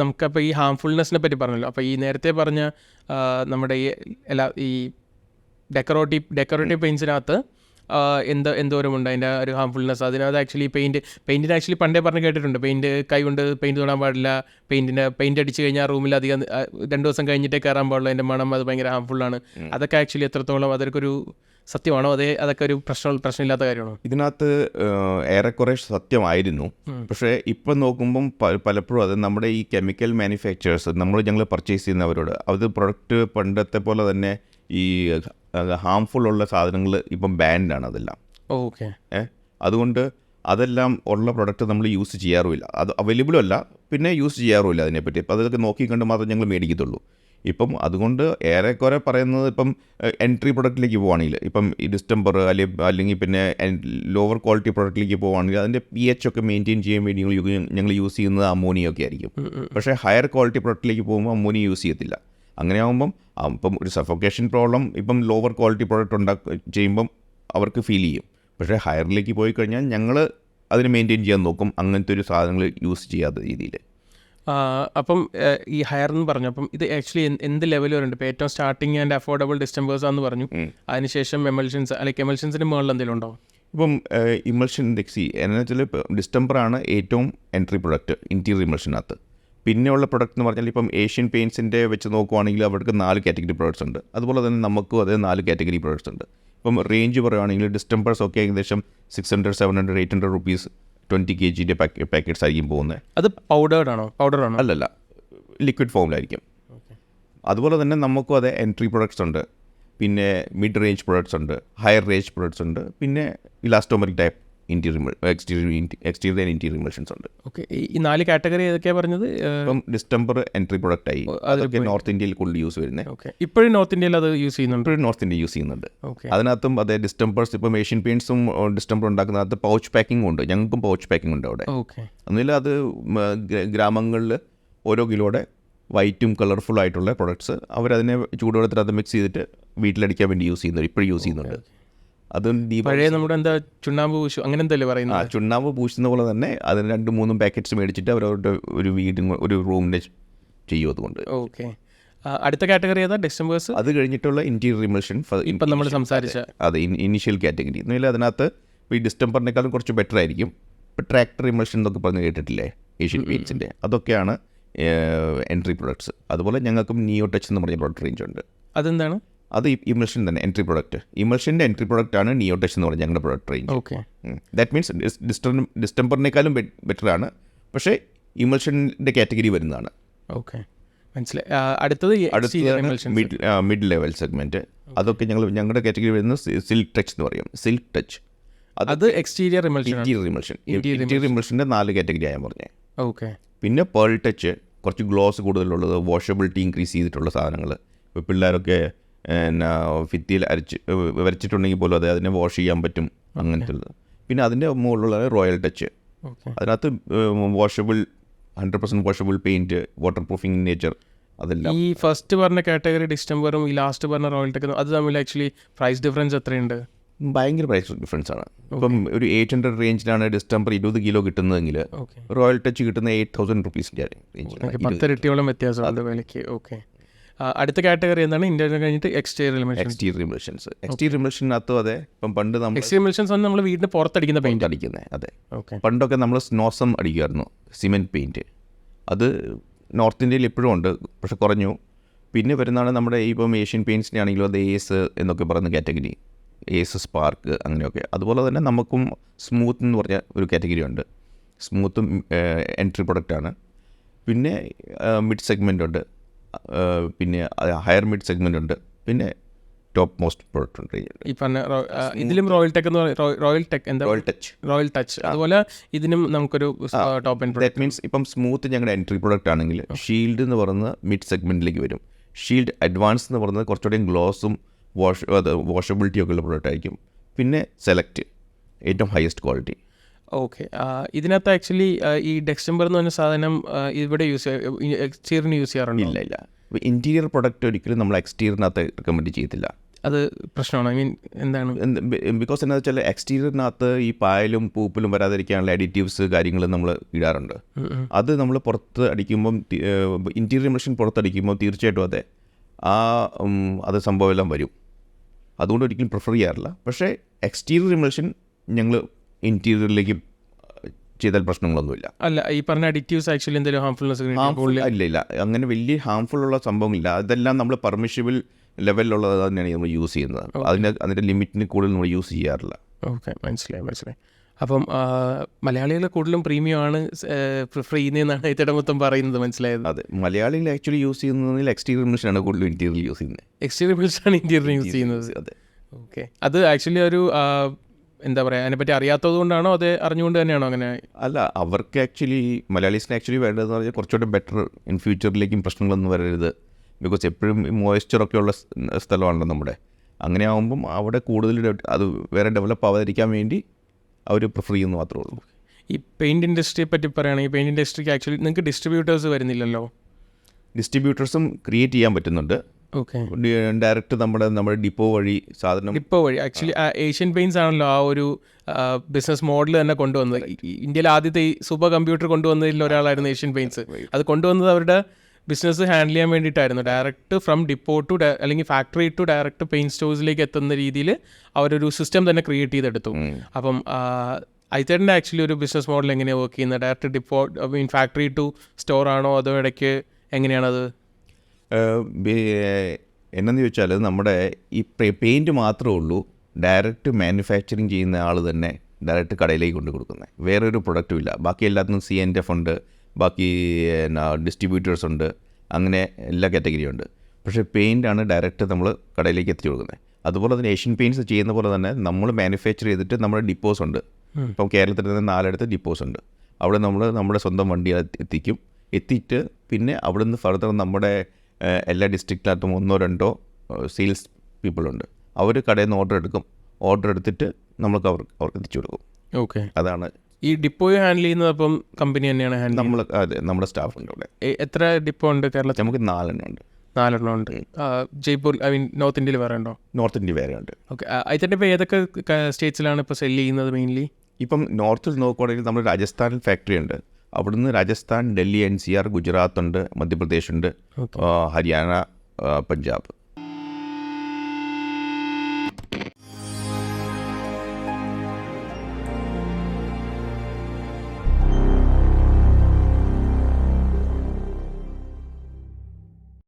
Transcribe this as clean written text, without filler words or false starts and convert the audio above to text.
നമുക്കപ്പോൾ ഈ ഹാംഫുൾനെസ്സിനെ പറ്റി പറഞ്ഞല്ലോ. അപ്പോൾ ഈ നേരത്തെ പറഞ്ഞ നമ്മുടെ ഈ ഡെക്കറേറ്റീവ് പെയിൻസിനകത്ത് എന്തോരമുണ്ട് അതിൻ്റെ ഒരു ഹാംഫുൾനെസ്? അതിനകത്ത് ആക്ച്വലി പെയിൻറ്റിന് ആക്ച്വലി പണ്ടേ പറഞ്ഞ് കേട്ടിട്ടുണ്ട്, കൈ കൊണ്ട് പെയിൻറ്റ് തൊടാൻ പാടില്ല, പെയിൻറ്റ് അടിച്ച് കഴിഞ്ഞാൽ റൂമിൽ അധികം 2 ദിവസം കഴിഞ്ഞിട്ടേ കയറാൻ പാടുള്ളൂ, അതിൻ്റെ മണം അത് ഭയങ്കര ഹാംഫുള്ളാണ്. അതൊക്കെ ആക്ച്വലി എത്രത്തോളം അതൊക്കെ ഒരു സത്യമാണോ? അതൊക്കെ ഒരു പ്രശ്നമില്ലാത്ത കാര്യമാണോ? ഇതിനകത്ത് ഏറെക്കുറെ സത്യമായിരുന്നു. പക്ഷേ ഇപ്പം നോക്കുമ്പം പലപ്പോഴും അത് നമ്മുടെ ഈ കെമിക്കൽ മാനുഫാക്ചറേഴ്സ് ഞങ്ങൾ പർച്ചേസ് ചെയ്യുന്നവരോട് അത് പ്രൊഡക്റ്റ് പണ്ടത്തെ പോലെ തന്നെ ഈ ഹാംഫുൾ ഉള്ള സാധനങ്ങൾ ഇപ്പം ബാൻഡാണ് അതെല്ലാം. ഓക്കെ. അതുകൊണ്ട് അതെല്ലാം ഉള്ള പ്രൊഡക്റ്റ് നമ്മൾ യൂസ് ചെയ്യാറുമില്ല. അത് അവൈലബിളും അല്ല, പിന്നെ യൂസ് ചെയ്യാറുമില്ല അതിനെപ്പറ്റി. അപ്പം അതൊക്കെ നോക്കിക്കണ്ട് മാത്രമേ ഞങ്ങൾ മേടിക്കത്തുള്ളൂ. ഇപ്പം അതുകൊണ്ട് ഏറെക്കുറെ പറയുന്നത് ഇപ്പം എൻട്രി പ്രൊഡക്റ്റിലേക്ക് പോവുകയാണെങ്കിൽ ഇപ്പം ഈ ഡിസ്റ്റംബർ അല്ലെങ്കിൽ പിന്നെ ലോവർ ക്വാളിറ്റി പ്രൊഡക്റ്റിലേക്ക് പോവുകയാണെങ്കിൽ അതിൻ്റെ pH ഒക്കെ മെയിൻറ്റെയിൻ ചെയ്യാൻ വേണ്ടി ഞങ്ങൾ യൂസ് ചെയ്യുന്നത് അമോണിയ ഒക്കെ ആയിരിക്കും. പക്ഷേ ഹയർ ക്വാളിറ്റി പ്രൊഡക്റ്റിലേക്ക് പോകുമ്പോൾ അമോണിയ യൂസ് ചെയ്യത്തില്ല. അങ്ങനെ ആകുമ്പം ഇപ്പം ഒരു സഫോക്കേഷൻ പ്രോബ്ലം ഇപ്പം ലോവർ ക്വാളിറ്റി പ്രൊഡക്റ്റ് ചെയ്യുമ്പം അവർക്ക് ഫീൽ ചെയ്യും. പക്ഷേ ഹയറിലേക്ക് പോയി കഴിഞ്ഞാൽ ഞങ്ങൾ അതിന് മെയിൻറ്റെയിൻ ചെയ്യാൻ നോക്കും, അങ്ങനത്തെ ഒരു സാധനങ്ങൾ യൂസ് ചെയ്യാത്ത രീതിയിൽ. അപ്പം ഈ ഹയർ എന്ന് പറഞ്ഞു, അപ്പം ഇത് ആക്ച്വലി എന്ത് ലെവൽ വരുന്നുണ്ട്? ഇപ്പോൾ ഏറ്റവും സ്റ്റാർട്ടിങ് ആൻഡ് അഫോർഡബിൾ ഡിസ്റ്റംബേഴ്സ് ആണെന്ന് പറഞ്ഞു, അതിനുശേഷം എമൽഷൻസ് അല്ലെങ്കിൽ എമൽഷൻസിന് മുകളിൽ എന്തെങ്കിലും ഉണ്ടോ? ഇപ്പം ഇമൽഷൻ ഇൻഡെക്സ് എന്ന് വെച്ചാൽ ഡിസ്റ്റംബറാണ് ഏറ്റവും എൻട്രി പ്രൊഡക്റ്റ് ഇൻറ്റീരിയർ ഇമൽഷനകത്ത്. പിന്നെയുള്ള പ്രൊഡക്റ്റ് എന്ന് പറഞ്ഞാൽ ഇപ്പം ഏഷ്യൻ പെയിൻറ്റ്സിൻ്റെ വെച്ച് നോക്കുവാണെങ്കിൽ അവർക്ക് 4 കാറ്റഗറി പ്രൊഡക്ട്സ് ഉണ്ട്. അതുപോലെ തന്നെ നമുക്കും അതേ 4 കാറ്റഗറി പ്രൊഡക്ട്സ് ഉണ്ട്. ഇപ്പം റേഞ്ച് പറയുകയാണെങ്കിൽ ഡിസ്റ്റംബേഴ്സ് ഒക്കെ ഏകദേശം 600, 700, 800 റുപ്പീസ് 20 kg പാക്കറ്റ്സ് ആയിരിക്കും പോകുന്നത്. അത് പൗഡറാണോ? അല്ലല്ല, ലിക്വിഡ് ഫോമിലായിരിക്കും. അതുപോലെ തന്നെ നമുക്കും അതേ എൻട്രി പ്രൊഡക്ട്സ് ഉണ്ട്, പിന്നെ മിഡ് റേഞ്ച് പ്രൊഡക്ട്സ് ഉണ്ട്, ഹയർ റേഞ്ച് പ്രൊഡക്ട്സ് ഉണ്ട്, പിന്നെ ഇലാസ്റ്റോമറിക് ടൈപ്പ് എക്സ്റ്റീരിയർ ആൻഡ് ഇൻറ്റീരിയർ ഇമൽഷൻസ് ഉണ്ട്. ഓക്കെ. ഈ 4 കാറ്റഗറി ഏതൊക്കെയാണ് പറഞ്ഞത്? ഇപ്പം ഡിസ്റ്റംബർ എൻട്രി പ്രൊഡക്റ്റ് ആയി, അതൊക്കെ നോർത്ത് ഇന്ത്യയിൽ കൂടുതൽ യൂസ് വരുന്നത്. ഓക്കെ. ഇപ്പോഴും നോർത്ത് ഇന്ത്യയിൽ അത് യൂസ് ചെയ്യുന്നുണ്ട്? ഇപ്പോഴും നോർത്ത് ഇന്ത്യ യൂസ് ചെയ്യുന്നുണ്ട്. ഓക്കെ. അതിനകത്തും അതേ ഡിസ്റ്റംബേഴ്സ് ഇപ്പം ഏഷ്യൻ പെയിൻറ്റ്സും ഡിസ്റ്റംബർ ഉണ്ടാക്കുന്നതിനകത്ത് പൗച്ച് പാക്കിംഗ് ഉണ്ട്. ഞങ്ങൾക്കും പൗച്ച് പാക്കിംഗ് ഉണ്ട് അവിടെ. ഓക്കെ. എന്നില്ല അത് ഗ്രാമങ്ങളിൽ ഓരോ കിലോയുടെ വൈറ്റും കളർഫുൾ ആയിട്ടുള്ള പ്രൊഡക്ട്സ് അവരതിനെ ചൂടുവെള്ളത്തിനകത്ത് മിക്സ് ചെയ്തിട്ട് വീട്ടിലടിക്കാൻ വേണ്ടി യൂസ് ചെയ്യുന്നുണ്ട്, ഇപ്പോഴും യൂസ് ചെയ്യുന്നുണ്ട്. അതും പഴയ നമ്മുടെ എന്താ ചുണ്ണാമ്പ് പൂശു അങ്ങനെ എന്തല്ലേ പറയുന്നത്? ചുണ്ണാമ്പ് പൂശുന്ന പോലെ തന്നെ അതിന് 2-3 പാക്കറ്റ്സ് മേടിച്ചിട്ട് അവരവരുടെ ഒരു വീടിന് ഒരു റൂമിനെ ചെയ്യും. അതുകൊണ്ട് ഓക്കെ. അടുത്ത കാറ്റഗറി ഏതാ? ഡിസ്റ്റംബേഴ്സ്. അത് കഴിഞ്ഞിട്ടുള്ള ഇൻറ്റീരിയർ ഇമൽഷൻ ഇപ്പം നമ്മൾ സംസാരിച്ച അതെ ഇനീഷ്യൽ കാറ്റഗറി. എന്നുവെച്ചാൽ അതിനകത്ത് ഈ ഡിസ്റ്റംബറിനേക്കാളും കുറച്ച് ബെറ്റർ ആയിരിക്കും. ഇപ്പോൾ ട്രാക്ടർ ഇമൽഷൻ എന്നൊക്കെ പറഞ്ഞ് കേട്ടിട്ടില്ലേ ഏഷ്യൻ പെയിൻറ്റ്സിൻ്റെ? അതൊക്കെയാണ് എൻട്രി പ്രൊഡക്ട്സ്. അതുപോലെ ഞങ്ങൾക്കും നിയോ ടച്ച് എന്ന് പറഞ്ഞ പ്രൊഡക്റ്റ് റേഞ്ച് ഉണ്ട്. അതെന്താണ്? അത് ഇമൽഷൻ തന്നെ എൻട്രി പ്രൊഡക്റ്റ്. ഇമൽഷൻ്റെ എൻട്രി പ്രൊഡക്റ്റ് ആണ് നിയോ ടച്ച് എന്ന് പറഞ്ഞാൽ ഞങ്ങളുടെ product range. Okay. That means ഡിസ്റ്റംബറിനേക്കാളും ബെറ്റർ ആണ്, പക്ഷേ ഇമൽഷൻ്റെ കാറ്റഗറി വരുന്നതാണ്. ഓക്കെ, മനസ്സിലായി. അടുത്തത് മിഡ് ലെവൽ സെഗ്മെൻറ്റ്. അതൊക്കെ ഞങ്ങളുടെ കാറ്റഗറി വരുന്നത് സിൽക്ക് ടച്ച് എന്ന് പറയും. സിൽക്ക് ടച്ച് അത് എക്സ്റ്റീരിയർ ഇമൽഷൻ. ഇൻറ്റീരിയർ ഇമൽഷൻ്റെ 4 കാറ്റഗറി ആയാൽ പറഞ്ഞേ. ഓക്കെ. പിന്നെ പേൾ ടച്ച്, കുറച്ച് ഗ്ലോസ് കൂടുതലുള്ളത്, വാഷബിലിറ്റി ഇൻക്രീസ് ചെയ്തിട്ടുള്ള സാധനങ്ങൾ. ഇപ്പോൾ പിള്ളേരൊക്കെ ഭിത്തിയിൽ വരച്ചിട്ടുണ്ടെങ്കിൽ പോലും അതിനെ വാഷ് ചെയ്യാൻ പറ്റും, അങ്ങനത്തെ ഉള്ളത്. പിന്നെ അതിൻ്റെ മുകളിലുള്ള റോയൽ ടച്ച്. അതിനകത്ത് 100% washable paint, water proofing nature, അതെല്ലാം. ഈ ഫസ്റ്റ് പറഞ്ഞ കാറ്റഗറി ഡിസ്റ്റംബറും ഈ ലാസ്റ്റ് പറഞ്ഞ റോയൽ ടെക്കും അത് തമ്മിൽ ആക്ച്വലി പ്രൈസ് ഡിഫറൻസ് എത്രയുണ്ട്? ഭയങ്കര പ്രൈസ് ഡിഫറൻസ് ആണ്. ഇപ്പം ഒരു 800 റേഞ്ചിലാണ് ഡിസ്റ്റംബർ 20 കിലോ കിട്ടുന്നതെങ്കിൽ റോയൽ ടച്ച് കിട്ടുന്ന 8000 റുപ്പീസിൻ്റെ റേഞ്ച്. 10 ഇരട്ടിയോളം വ്യത്യാസമുണ്ട് വിലയ്ക്ക്. ഓക്കെ. അടുത്ത കാറ്റഗറി എന്താണ്? ഇന്റീരിയർ കഴിഞ്ഞിട്ട് എക്സ്റ്റീരിയർ ഇമൽഷൻസ്. എക്സ്റ്റീരിയർ ഇമൽഷനകത്തും അതെ. ഇപ്പം പണ്ട് നമ്മൾ എക്സ്റ്റീരിയർ ഇമൽഷൻസ് ആണ് നമ്മൾ വീടിന് പുറത്തടിക്കുന്ന പെയിൻറ്റ് അടിക്കുന്നത്. അതെ. ഓക്കെ. പണ്ടൊക്കെ നമ്മൾ സ്നോസം അടിക്കുമായിരുന്നു, സിമെൻറ്റ് പെയിൻറ്റ്. അത് നോർത്ത് ഇന്ത്യയിൽ ഇപ്പോഴും ഉണ്ട്, പക്ഷെ കുറഞ്ഞു. പിന്നെ വരുന്നതാണ് നമ്മുടെ ഇപ്പം ഏഷ്യൻ പെയിൻറ്റ്സിൻ്റെ ആണെങ്കിലും അത് ഏസ് എന്നൊക്കെ പറയുന്ന കാറ്റഗറി, ഏസ് സ്പാർക്ക് അങ്ങനെയൊക്കെ. അതുപോലെ തന്നെ നമുക്കും സ്മൂത്ത് എന്ന് പറഞ്ഞ ഒരു കാറ്റഗറി ഉണ്ട്. സ്മൂത്തും എൻട്രി പ്രൊഡക്റ്റാണ്. പിന്നെ മിഡ് സെഗ്മെൻ്റ് ഉണ്ട്, പിന്നെ ഹയർ മിഡ് സെഗ്മെൻ്റ് ഉണ്ട്, പിന്നെ ടോപ്പ് മോസ്റ്റ് പ്രൊഡക്റ്റ് ഉണ്ട്. ഈ പറഞ്ഞ ഇതിലും റോയൽ ടെക് എന്ന് റോയൽ ടെക് എന്താ? Royal touch. അതുപോലെ ഇതിനും നമുക്കൊരു ടോപ്പ് എൻഡ്. ദാറ്റ് മീൻസ് ഇപ്പം സ്മൂത്ത് ഞങ്ങളുടെ എൻട്രി പ്രൊഡക്റ്റ് ആണെങ്കിൽ ഷീൽഡ് എന്ന് പറയുന്നത് മിഡ് സെഗ്മെൻറ്റിലേക്ക് വരും. ഷീൽഡ് അഡ്വാൻസ് എന്ന് പറയുന്നത് കുറച്ചുകൂടെയും ഗ്ലോസും വാഷബിലിറ്റി ഒക്കെ ഉള്ള പ്രൊഡക്റ്റ് ആയിരിക്കും. പിന്നെ സെലക്ട് ഏറ്റവും ഹയസ്റ്റ് ക്വാളിറ്റി. ഓക്കെ. ഇതിനകത്ത് ആക്ച്വലി ഈ ഡിസ്റ്റംബർ എന്ന് പറഞ്ഞ സാധനം ഇവിടെ എക്സ്റ്റീരിയറിന് യൂസ് ചെയ്യാറുണ്ട്? ഇല്ല. ഇൻറ്റീരിയർ പ്രൊഡക്റ്റ് ഒരിക്കലും നമ്മൾ എക്സ്റ്റീരിയറിനകത്ത് റെക്കമെൻഡ് ചെയ്യത്തില്ല. അത് പ്രശ്നമാണ്. ഐ മീൻ എന്താണ്? ബിക്കോസ് എന്താ വെച്ചാൽ എക്സ്റ്റീരിയറിനകത്ത് ഈ പായലും പൂപ്പലും വരാതിരിക്കാനുള്ള അഡിറ്റീവ്സ് കാര്യങ്ങൾ നമ്മൾ ഇടാറുണ്ട്. അത് നമ്മൾ പുറത്ത് അടിക്കുമ്പം ഇൻറ്റീരിയർ മെഷീൻ പുറത്തടിക്കുമ്പോൾ തീർച്ചയായിട്ടും അതെ അത് സംഭവമെല്ലാം വരും. അതുകൊണ്ട് ഒരിക്കലും പ്രിഫർ ചെയ്യാറില്ല. പക്ഷേ എക്സ്റ്റീരിയർ മെഷീൻ ഞങ്ങൾ ഇൻറ്റീരിയറിലേക്ക് ചെയ്താൽ പ്രശ്നങ്ങളൊന്നുമില്ല. അല്ല, ഈ പറഞ്ഞ അഡിറ്റീവ്സ് ആക്ച്വലി എന്തെങ്കിലും ഹാംഫുൾനെസ്? ഇല്ല, അങ്ങനെ വലിയ ഹാംഫുൾ സംഭവമില്ല. അതെല്ലാം നമ്മൾ പെർമിഷബിൾ ലെവലിലുള്ളത് തന്നെയാണ് നമ്മൾ യൂസ് ചെയ്യുന്നത്. അതിൻ്റെ ലിമിറ്റിന് കൂടുതൽ നമ്മൾ യൂസ് ചെയ്യാറില്ല. ഓക്കെ, മനസ്സിലായി. അപ്പം മലയാളികൾ കൂടുതലും പ്രീമിയം ആണ് പ്രിഫർ ചെയ്യുന്നതെന്നാണ് ഇത്തരം മൊത്തം പറയുന്നത്, മനസ്സിലായത്? അതെ, മലയാളികൾ ആക്ച്വലി യൂസ് ചെയ്യുന്നതിൽ എക്സ്റ്റീരിയർ മെഷീനാണ് കൂടുതലും ഇൻറ്റീരിയർ യൂസ് ചെയ്യുന്നത്. എക്സ്റ്റീരിയർ മെഷീനാണ് ഇൻറ്റീരിയർ യൂസ് ചെയ്യുന്നത്? അതെ. ഓക്കെ, അത് ആക്ച്വലി ഒരു എന്താ പറയുക, അതിനെപ്പറ്റി അറിയാത്തത് കൊണ്ടാണോ അത് അറിഞ്ഞുകൊണ്ട് തന്നെയാണോ അങ്ങനെ? അല്ല, അവർക്ക് ആക്ച്വലി മലയാളീസിന് ആക്ച്വലി വേണ്ടതെന്ന് പറഞ്ഞാൽ കുറച്ചുകൂടെ ബെറ്റർ ഇൻ ഫ്യൂച്ചറിലേക്കും പ്രശ്നങ്ങളൊന്നും വരരുത്. ബിക്കോസ് എപ്പോഴും മോയ്സ്ചറൊക്കെ ഉള്ള സ്ഥലമാണല്ലോ നമ്മുടെ. അങ്ങനെ ആകുമ്പം അവിടെ കൂടുതൽ അത് വേറെ ഡെവലപ്പ് ആവാതിരിക്കാൻ വേണ്ടി അവർ പ്രിഫർ ചെയ്യുന്നു മാത്രമേ ഉള്ളൂ. ഈ പെയിൻറ്റ് ഇൻഡസ്ട്രിയെ പറ്റി പറയുകയാണെങ്കിൽ പെയിൻറ്റ് ഇൻഡസ്ട്രിക്ക് ആക്ച്വലി നിങ്ങൾക്ക് ഡിസ്ട്രിബ്യൂട്ടേഴ്സ് വരുന്നില്ലല്ലോ? ഡിസ്ട്രിബ്യൂട്ടേഴ്സും ക്രിയേറ്റ് ചെയ്യാൻ പറ്റുന്നുണ്ട്. ഓക്കെ, ഡയറക്റ്റ് നമ്മുടെ ഡിപ്പോ വഴി ആക്ച്വലി ഏഷ്യൻ പെയിൻറ്റ്സ് ആണല്ലോ ആ ഒരു ബിസിനസ് മോഡൽ തന്നെ കൊണ്ടുവന്നത്. ഇന്ത്യയിൽ ആദ്യത്തെ ഈ സൂപ്പർ കമ്പ്യൂട്ടർ കൊണ്ടുവന്നതിൽ ഒരാളായിരുന്നു ഏഷ്യൻ പെയിൻറ്റ്സ്. അത് കൊണ്ടുവന്നത് അവരുടെ ബിസിനസ് ഹാൻഡിൽ ചെയ്യാൻ വേണ്ടിയിട്ടായിരുന്നു. ഡയറക്റ്റ് ഫ്രം ഡിപ്പോ ടു അല്ലെങ്കിൽ ഫാക്ടറി ടു ഡയറക്റ്റ് പെയിൻറ്റ് സ്റ്റോഴ്സിലേക്ക് എത്തുന്ന രീതിയിൽ അവരൊരു സിസ്റ്റം തന്നെ ക്രിയേറ്റ് ചെയ്തെടുത്തു. അപ്പം ഐത്തേട്ടൻ്റെ ആക്ച്വലി ഒരു ബിസിനസ് മോഡൽ എങ്ങനെയാണ് വർക്ക് ചെയ്യുന്നത്? Direct depot mean factory to store ആണോ അതോ ഇടയ്ക്ക് എങ്ങനെയാണത്? എന്നു ചോദിച്ചാൽ നമ്മുടെ ഈ പെയിൻറ്റ് മാത്രമേ ഉള്ളൂ ഡയറക്റ്റ് മാനുഫാക്ചറിങ് ചെയ്യുന്ന ആൾ തന്നെ ഡയറക്റ്റ് കടയിലേക്ക് കൊണ്ട് കൊടുക്കുന്നത്. വേറൊരു പ്രൊഡക്റ്റും ഇല്ല. ബാക്കി എല്ലാത്തിനും CNF ഉണ്ട്, ബാക്കി ഡിസ്ട്രിബ്യൂട്ടേഴ്സ് ഉണ്ട്, അങ്ങനെ എല്ലാ കാറ്റഗറിയും ഉണ്ട്. പക്ഷേ പെയിൻ്റാണ് ഡയറക്റ്റ് നമ്മൾ കടയിലേക്ക് എത്തിച്ചു കൊടുക്കുന്നത്. അതുപോലെ തന്നെ ഏഷ്യൻ പെയിൻറ്റ്സ് ചെയ്യുന്ന പോലെ തന്നെ നമ്മൾ മാനുഫാക്ചർ ചെയ്തിട്ട് നമ്മുടെ ഡിപ്പോസ് ഉണ്ട്. ഇപ്പം കേരളത്തിൽ തന്നെ 4 ഡിപ്പോസ് ഉണ്ട്. അവിടെ നമ്മൾ നമ്മുടെ സ്വന്തം വണ്ടി എത്തിയിട്ട് പിന്നെ അവിടെ നിന്ന് ഫർദർ നമ്മുടെ എല്ലാ ഡിസ്ട്രിക്റ്റിനകത്തും 1-2 സെയിൽസ് പീപ്പിളുണ്ട്. അവർ കടയിൽ നിന്ന് ഓർഡർ എടുത്തിട്ട് നമുക്ക് അവർക്ക് എത്തിച്ചു കൊടുക്കും. ഓക്കെ, അതാണ് ഈ ഡിപ്പോയെ ഹാൻഡിൽ ചെയ്യുന്നത്. അപ്പം കമ്പനി തന്നെയാണ് ഹാൻഡിൽ ചെയ്യുന്നത്? അതെ, നമ്മുടെ സ്റ്റാഫ് ഉണ്ട് അവിടെ. എത്ര ഡിപ്പോ ഉണ്ട് കേരളത്തിൽ? നമുക്ക് 4 ഉണ്ട്. 4 ഉണ്ട്. ജയ്പൂർ ഐ മീൻ നോർത്ത് ഇന്ത്യയിൽ വേറെ ഉണ്ടോ? നോർത്ത് ഇന്ത്യ വേറെ ഉണ്ട്. ഓക്കെ, അതിൻ്റെ ഇപ്പോൾ ഏതൊക്കെ സ്റ്റേറ്റ്സിലാണ് ഇപ്പോൾ സെല് ചെയ്യുന്നത് മെയിൻലി? ഇപ്പം നോർത്തിൽ നോക്കുകയാണെങ്കിൽ നമ്മൾ രാജസ്ഥാനിൽ ഫാക്ടറി ഉണ്ട്. അവിടുന്ന് രാജസ്ഥാൻ, ഡൽഹി, NCR, ഗുജറാത്ത് ഉണ്ട്, മധ്യപ്രദേശ് ഉണ്ട്, ഹരിയാന, പഞ്ചാബ്.